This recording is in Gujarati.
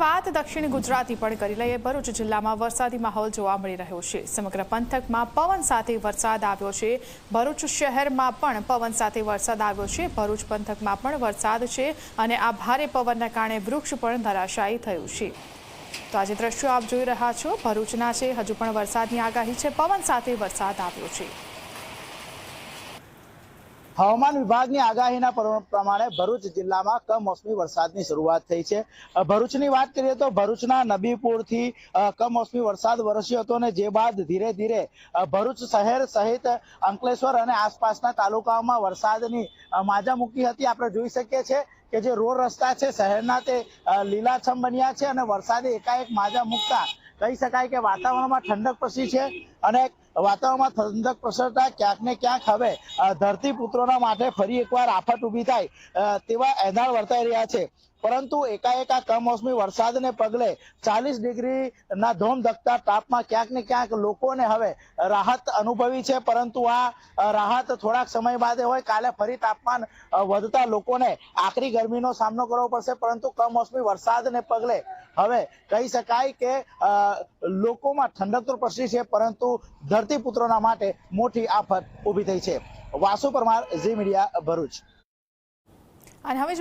વાત દક્ષિણ ગુજરાતી પણ કરી લઈએ। ભરૂચ જિલ્લામાં વરસાદી માહોલ જોવા મળી રહ્યો છે। સમગ્ર પંથકમાં પવન સાથે વરસાદ આવ્યો છે। ભરૂચ શહેરમાં પણ પવન સાથે વરસાદ આવ્યો છે। ભરૂચ પંથકમાં પણ વરસાદ છે અને આ ભારે પવનના કારણે વૃક્ષ પણ ધરાશાયી થયું છે। તો આજે દ્રશ્યો આપ જોઈ રહ્યા છો ભરૂચના છે। હજુ પણ વરસાદની આગાહી છે। પવન સાથે વરસાદ આવ્યો છે। હવામાન વિભાગની આગાહીના પ્રમાણે ભરૂચ જિલ્લામાં કમોસમી વરસાદની શરૂઆત થઈ છે। ભરૂચની વાત કરીએ તો ભરૂચના નબીપુરથી કમોસમી વરસાદ વરસ્યો હતો અને જે બાદ ધીરે ધીરે ભરૂચ શહેર સહિત અંકલેશ્વર અને આસપાસના તાલુકાઓમાં વરસાદની માજા મૂકી હતી। આપણે જોઈ શકીએ છીએ કે જે રોડ રસ્તા છે શહેરના તે લીલાછમ બન્યા છે અને વરસાદે એકાએક માજા મૂકતા કહી શકાય કે વાતાવરણમાં ઠંડક પ્રસરી છે અને વાતાવરણમાં ઠંડક પ્રસરતા ક્યાંક ને ક્યાંક હવે ધરતીપુત્રોના માટે ફરી એકવાર આફત ઊભી થાય તેવા એંધાણ વર્તાઈ રહ્યા છે। પરંતુ એકાએક આ કમોસમી વરસાદને પગલે 40 ડિગ્રીના ધોમધખતા તાપમાં ક્યાંક ને ક્યાંક લોકોને હવે રાહત અનુભવી છે। પરંતુ આ રાહત થોડાક સમય બાદ હોય, કાલે ફરી તાપમાન વધતા લોકોને આકરી ગરમીનો સામનો કરવો પડશે। પરંતુ કમોસમી વરસાદને પગલે હવે કહી શકાય કે લોકોમાં ઠંડક તો પ્રસરી છે પરંતુ ધરતીપુત્રોના માટે મોટી આફત ઊભી થઈ છે। વાસુ પરમાર, ઝી મીડિયા, ભરૂચ। અને હવે